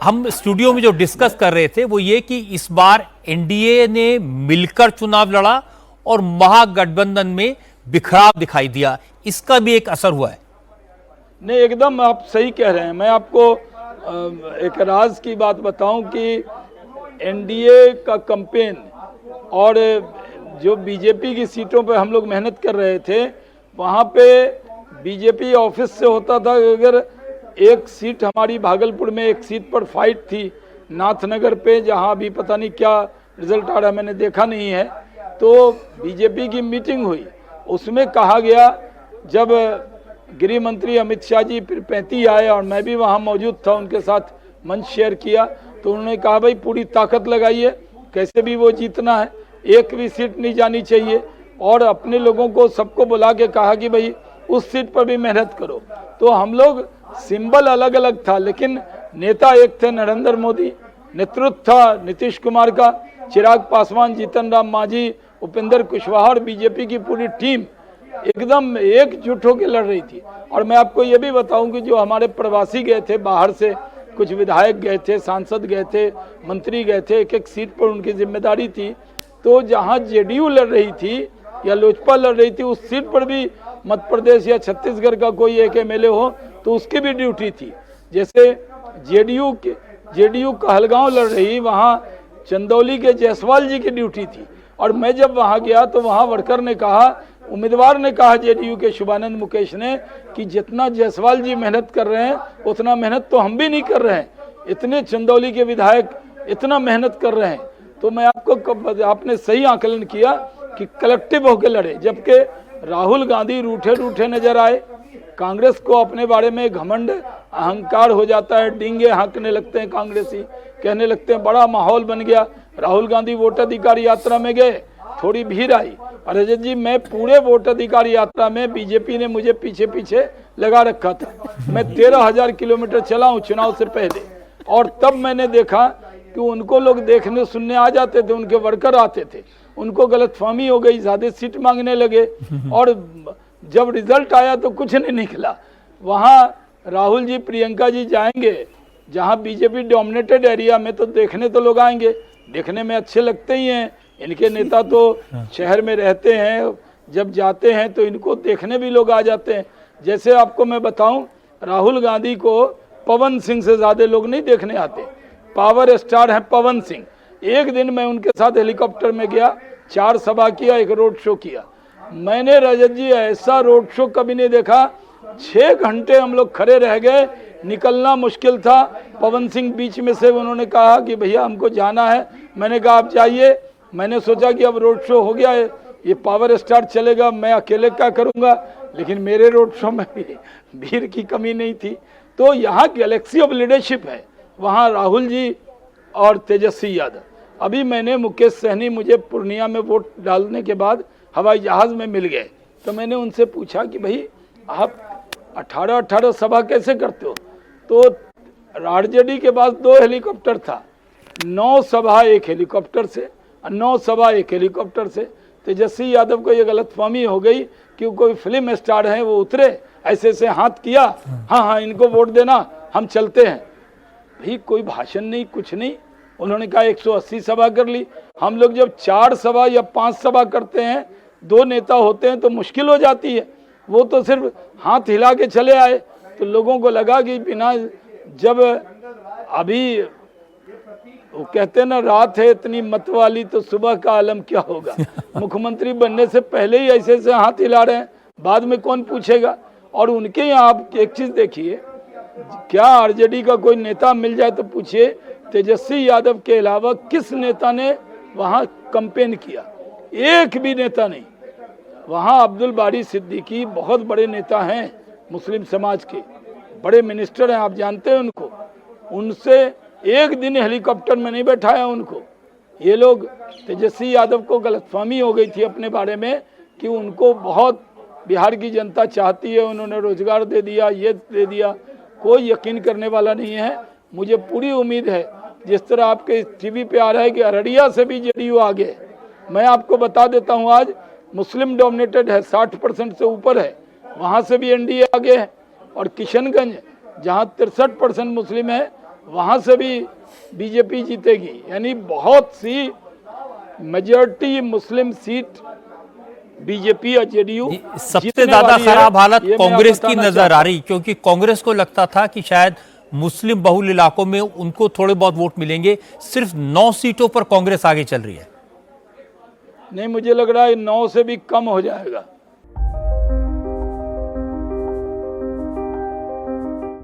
हम स्टूडियो में जो डिस्कस कर रहे थे वो ये कि इस बार एनडीए ने मिलकर चुनाव लड़ा और महागठबंधन में बिखराव दिखाई दिया, इसका भी एक असर हुआ है। नहीं, एकदम आप सही कह रहे हैं। मैं आपको एक राज की बात बताऊं कि एनडीए का कैंपेन और जो बीजेपी की सीटों पे हम लोग मेहनत कर रहे थे, वहाँ पे बीजेपी ऑफिस से होता था। अगर एक सीट हमारी भागलपुर में एक सीट पर फाइट थी नाथनगर पे, जहाँ अभी पता नहीं क्या रिजल्ट आ रहा है, मैंने देखा नहीं है। तो बीजेपी की मीटिंग हुई, उसमें कहा गया, जब गृह मंत्री अमित शाह जी फिर 35 आए और मैं भी वहाँ मौजूद था, उनके साथ मंच शेयर किया, तो उन्होंने कहा भाई पूरी ताकत लगाइए, कैसे भी वो जीतना है, एक भी सीट नहीं जानी चाहिए। और अपने लोगों को सबको बुला के कहा कि भाई उस सीट पर भी मेहनत करो। तो हम लोग सिंबल अलग अलग था, लेकिन नेता एक थे नरेंद्र मोदी, नेतृत्व था नीतीश कुमार का, चिराग पासवान, जीतन राम मांझी, उपेंद्र कुशवाहा और बीजेपी की पूरी टीम एकदम एकजुट होकर लड़ रही थी। और मैं आपको ये भी बताऊं कि जो हमारे प्रवासी गए थे बाहर से, कुछ विधायक गए थे, सांसद गए थे, मंत्री गए थे, एक एक सीट पर उनकी जिम्मेदारी थी। तो जहां जेडीयू लड़ रही थी या लोजपा लड़ रही थी, उस सीट पर भी मध्य प्रदेश या छत्तीसगढ़ का कोई एक एमएलए हो तो उसकी भी ड्यूटी थी। जैसे जेडीयू कहलगांव लड़ रही, वहाँ चंदौली के जायसवाल जी की ड्यूटी थी। और मैं जब वहाँ गया तो वहाँ वर्कर ने कहा, उम्मीदवार ने कहा जेडीयू के शुभानंद मुकेश ने, कि जितना जायसवाल जी मेहनत कर रहे हैं उतना मेहनत तो हम भी नहीं कर रहे हैं, इतने चंदौली के विधायक इतना मेहनत कर रहे हैं। तो मैं आपने सही आकलन किया कि कलेक्टिव होकर लड़े। जबकि राहुल गांधी रूठे रूठे नजर आए, कांग्रेस को अपने बारे में घमंड अहंकार हो जाता है, डींगे हाँकने लगते हैं कांग्रेसी, कहने लगते हैं, बड़ा माहौल बन गया। राहुल गांधी वोट अधिकार यात्रा में गए, थोड़ी भीड़ आई, और रजत जी मैं पूरे वोट अधिकार यात्रा में बीजेपी ने मुझे पीछे पीछे लगा रखा था। मैं 13,000 किलोमीटर चला हूँ चुनाव से पहले, और तब मैंने देखा कि उनको लोग देखने सुनने आ जाते थे, उनके वर्कर आते थे, उनको गलतफहमी हो गई, ज्यादा सीट मांगने लगे, और जब रिजल्ट आया तो कुछ नहीं निकला। वहाँ राहुल जी, प्रियंका जी जाएंगे जहाँ बीजेपी डोमिनेटेड एरिया में, तो देखने तो लोग आएंगे, देखने में अच्छे लगते ही हैं, इनके नेता तो शहर में रहते हैं, जब जाते हैं तो इनको देखने भी लोग आ जाते हैं। जैसे आपको मैं बताऊं, राहुल गांधी को पवन सिंह से ज्यादा लोग नहीं देखने आते, पावर स्टार है पवन सिंह। एक दिन मैं उनके साथ हेलीकॉप्टर में गया, 4 सभा किया, एक रोड शो किया। मैंने रजत जी ऐसा रोड शो कभी नहीं देखा, 6 घंटे हम लोग खड़े रह गए, निकलना मुश्किल था। पवन सिंह बीच में से उन्होंने कहा कि भैया हमको जाना है, मैंने कहा आप जाइए। मैंने सोचा कि अब रोड शो हो गया है, ये पावर स्टार चलेगा, मैं अकेले क्या करूंगा, लेकिन मेरे रोड शो में भी भीड़ की कमी नहीं थी। तो यहाँ गैलेक्सी ऑफ लीडरशिप है, वहाँ राहुल जी और तेजस्वी यादव। अभी मैंने मुकेश सहनी मुझे पूर्णिया में वोट डालने के बाद हवाई जहाज में मिल गए, तो मैंने उनसे पूछा कि भाई आप 18 सभा कैसे करते हो? तो आरजेडी के पास 2 हेलीकॉप्टर था, 9 सभा एक हेलीकॉप्टर से, 9 सभा एक हेलीकॉप्टर से। तेजस्वी यादव को ये गलतफहमी हो गई कि कोई फिल्म स्टार है, वो उतरे, ऐसे से हाथ किया, हाँ हाँ इनको वोट देना, हम चलते हैं। भाई कोई भाषण नहीं, कुछ नहीं, उन्होंने कहा 180 सभा कर ली। हम लोग जब 4 सभा या 5 सभा करते हैं, 2 नेता होते हैं तो मुश्किल हो जाती है। वो तो सिर्फ हाथ हिला के चले आए, तो लोगों को लगा कि बिना, जब अभी वो कहते हैं ना, रात है इतनी मत वाली तो सुबह का आलम क्या होगा। मुख्यमंत्री बनने से पहले ही ऐसे ऐसे हाथ हिला रहे हैं, बाद में कौन पूछेगा। और उनके यहाँ आप एक चीज देखिए, क्या आरजेडी का कोई नेता मिल जाए तो पूछिए, तेजस्वी यादव के अलावा किस नेता ने वहाँ कैंपेन किया? एक भी नेता नहीं। वहाँ अब्दुल बारी सिद्दीकी बहुत बड़े नेता हैं, मुस्लिम समाज के बड़े मिनिस्टर हैं, आप जानते हैं उनको, उनसे एक दिन हेलीकॉप्टर में नहीं बैठाया उनको। ये लोग, तेजस्वी यादव को गलतफहमी हो गई थी अपने बारे में कि उनको बहुत बिहार की जनता चाहती है, उन्होंने रोजगार दे दिया, ये दे दिया। कोई यकीन करने वाला नहीं है। मुझे पूरी उम्मीद है, जिस तरह आपके टीवी पे आ रहा है कि अररिया से भी जेडीयू आगे, मैं आपको बता देता हूँ आज मुस्लिम डोमिनेटेड है, 60% से ऊपर है, वहाँ से भी एनडीए आगे है। और किशनगंज जहाँ 63% मुस्लिम है, वहां से भी बीजेपी जीतेगी। यानी बहुत सी मेजॉरिटी मुस्लिम सीट बीजेपी और जेडीयू सबसे ज्यादा खराब हालत कांग्रेस की नजर आ रही, क्योंकि कांग्रेस को लगता था कि शायद मुस्लिम बहुल इलाकों में उनको थोड़े बहुत वोट मिलेंगे। सिर्फ 9 सीटों पर कांग्रेस आगे चल रही है। नहीं, मुझे लग रहा है 9 से भी कम हो जाएगा।